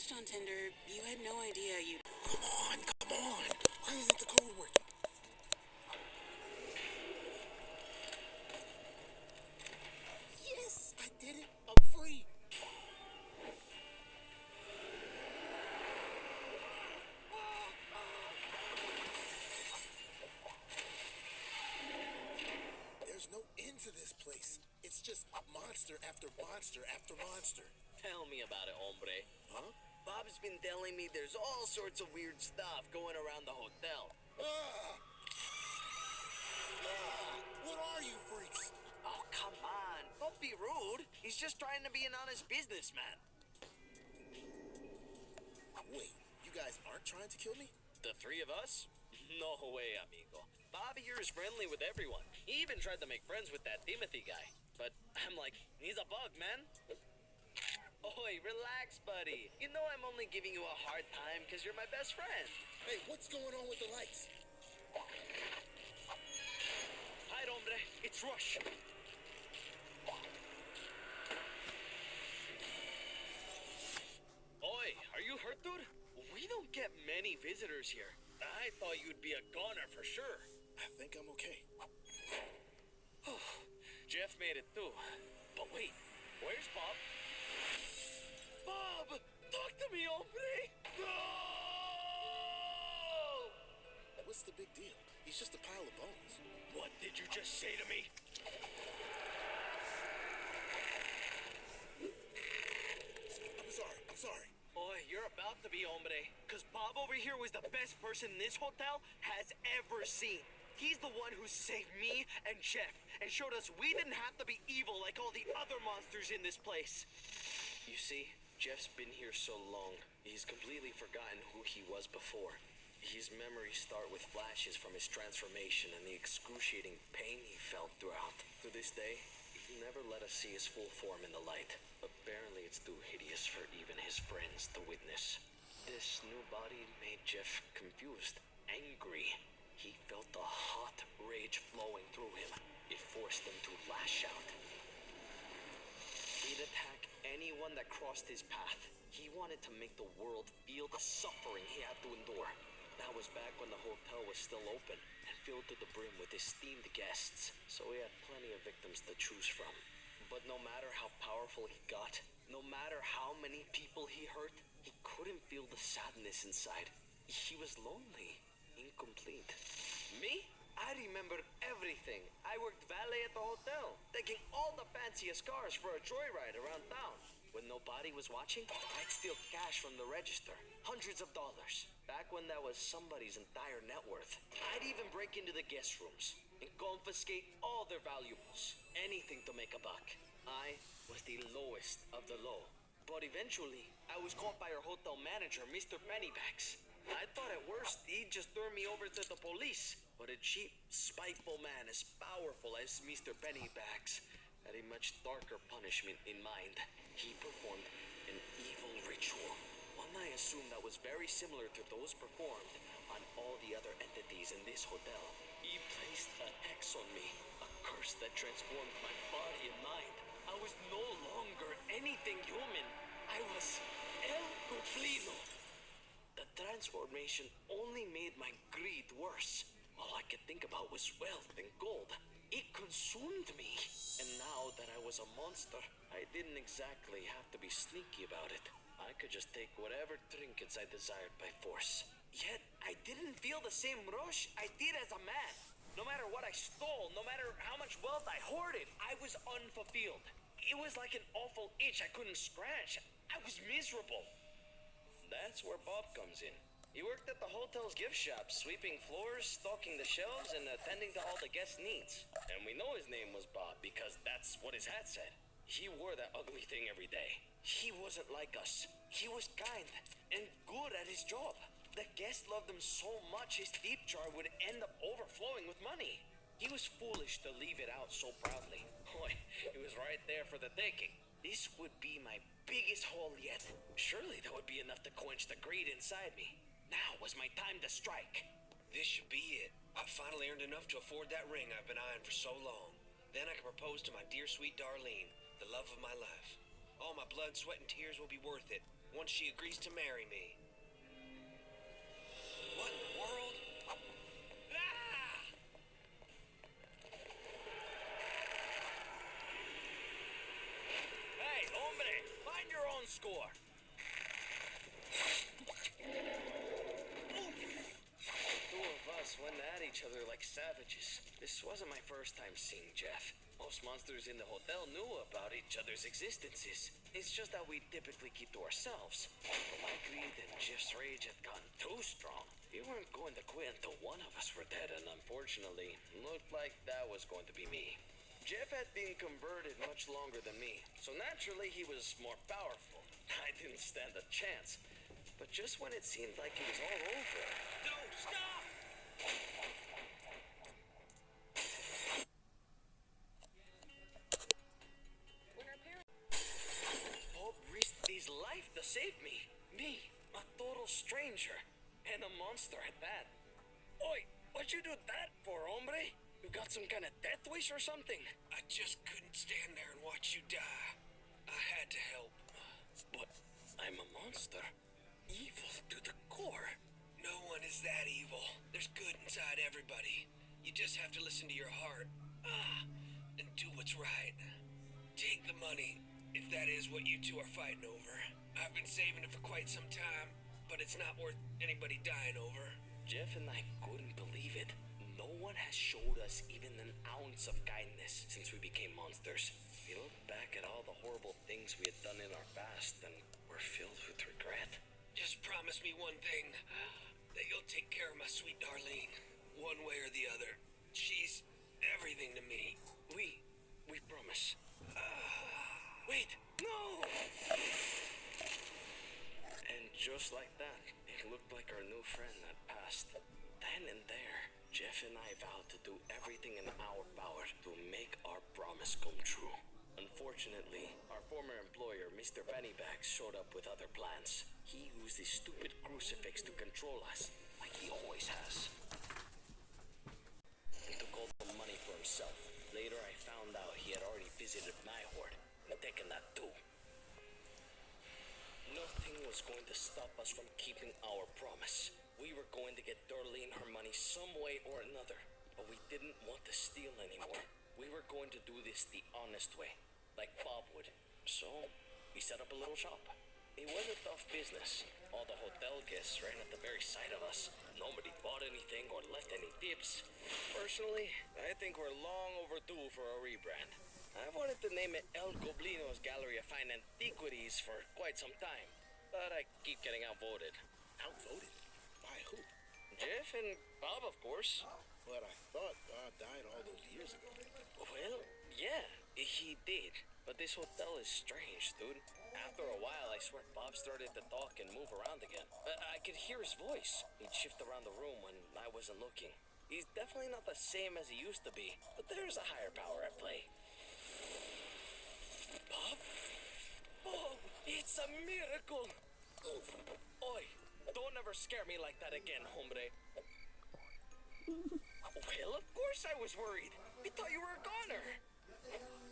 matched on Tinder, you had no idea you... Come on. Why isn't the code working? Yes, I did it. I'm free. There's no end to this place. It's just monster after monster after monster. Tell me about it, hombre. Huh? Bob's been telling me there's all sorts of weird stuff going around the hotel. What are you freaks? Oh, come on. Don't be rude. He's just trying to be an honest businessman. Wait, you guys aren't trying to kill me? The three of us? No way, amigo. Bobby here is friendly with everyone. He even tried to make friends with that Timothy guy. But I'm like, he's a bug, man. Oi, relax, buddy. You know I'm only giving you a hard time because you're my best friend. Hey, what's going on with the lights? Hi, hombre. It's Rush. Oi, are you hurt, dude? We don't get many visitors here. I thought you'd be a goner for sure. I think I'm okay. Jeff made it too. But wait, where's Bob? Bob! Talk to me, hombre! No! What's the big deal? He's just a pile of bones. What did you just say to me? I'm sorry. Oi, you're about to be, hombre. Because Bob over here was the best person this hotel has ever seen. He's the one who saved me and Jeff and showed us we didn't have to be evil like all the other monsters in this place. You see, Jeff's been here so long, he's completely forgotten who he was before. His memories start with flashes from his transformation and the excruciating pain he felt throughout. To this day, he's never let us see his full form in the light. Apparently it's too hideous for even his friends to witness. This new body made Jeff confused, angry. He felt the hot rage flowing through him. It forced him to lash out. He'd attack anyone that crossed his path. He wanted to make the world feel the suffering he had to endure. That was back when the hotel was still open and filled to the brim with esteemed guests, so he had plenty of victims to choose from. But no matter how powerful he got, no matter how many people he hurt, he couldn't feel the sadness inside. He was lonely, incomplete. Me? I remember everything. I worked valet at the hotel, taking all the fanciest cars for a joyride around town. When nobody was watching, I'd steal cash from the register, hundreds of dollars. Back when that was somebody's entire net worth. I'd even break into the guest rooms and confiscate all their valuables. Anything to make a buck. I was the lowest of the low. But eventually, I was caught by our hotel manager, Mr. Pennybags. I thought at worst he'd just turn me over to the police. But a cheap, spiteful man as powerful as Mr. Pennybags had a much darker punishment in mind. He performed an evil ritual. One I assumed that was very similar to those performed on all the other entities in this hotel. He placed a hex on me, a curse that transformed my body and mind. I was no longer anything human. I was El Cumplido. The transformation only made my greed worse. All I could think about was wealth and gold. It consumed me. And now that I was a monster, I didn't exactly have to be sneaky about it. I could just take whatever trinkets I desired by force. Yet, I didn't feel the same rush I did as a man. No matter what I stole, no matter how much wealth I hoarded, I was unfulfilled. It was like an awful itch I couldn't scratch. I was miserable. That's where Bob comes in. He worked at the hotel's gift shop, sweeping floors, stocking the shelves, and attending to all the guests' needs. And we know his name was Bob because that's what his hat said. He wore that ugly thing every day. He wasn't like us. He was kind and good at his job. The guests loved him so much his tip jar would end up overflowing with money. He was foolish to leave it out so proudly. Boy, it was right there for the taking. This would be my biggest haul yet. Surely that would be enough to quench the greed inside me. Now was my time to strike. This should be it. I finally earned enough to afford that ring I've been eyeing for so long. Then I can propose to my dear sweet Darlene, the love of my life. All my blood, sweat, and tears will be worth it. once she agrees to marry me. What in the world? Ah! Hey, hombre, find your own score. The two of us went at each other like savages. This wasn't my first time seeing Jeff. Most monsters in the hotel knew about each other's existences. It's just that we typically keep to ourselves. But my greed and Jeff's rage had gotten too strong. We weren't going to quit until one of us were dead, and unfortunately, looked like that was going to be me. Jeff had been converted much longer than me, so naturally he was more powerful. I didn't stand a chance. But just when it seemed like it was all over... No, stop! Bob risked his life to save me. Me, a total stranger. And a monster at that. Oi, what'd you do that for, hombre? You got some kind of death wish or something? I just couldn't stand there and watch you die. I had to help. But I'm a monster. Evil to the core. No one is that evil. There's good inside everybody. You just have to listen to your heart. And do what's right. Take the money, if that is what you two are fighting over. I've been saving it for quite some time, but it's not worth anybody dying over. Jeff and I couldn't believe it. No one has showed us even an ounce of kindness since we became monsters. We look back at all the horrible things we had done in our past and we're filled with regret. Just promise me one thing. That you'll take care of my sweet Darlene. One way or the other. She's everything to me. We promise. Wait, no! And just like that, it looked like our new friend had passed. Then and there, Jeff and I vowed to do everything in our power to make our promise come true. Unfortunately, our former employer, Mr. Pennybags, showed up with other plans. He used his stupid crucifix to control us, like he always has. He took all the money for himself. Later, I found out he had already visited my horde and taken that too. Nothing was going to stop us from keeping our promise. We were going to get Darlene her money some way or another, but we didn't want to steal anymore. We were going to do this the honest way, like Bob would. So, we set up a little shop. It was a tough business. All the hotel guests ran at the very sight of us. Nobody bought anything or left any tips. Personally, I think we're long overdue for a rebrand. I've wanted to name it El Goblino's Gallery of Fine Antiquities for quite some time, but I keep getting outvoted. Outvoted? By who? Jeff and Bob, of course. But I thought Bob died all those years ago. Well, yeah, he did. But this hotel is strange, dude. After a while, I swear Bob started to talk and move around again. I could hear his voice. He'd shift around the room when I wasn't looking. He's definitely not the same as he used to be, but there's a higher power at play. Bob? Bob, it's a miracle! Oi, don't ever scare me like that again, hombre. Well, of course I was worried. We thought you were a goner.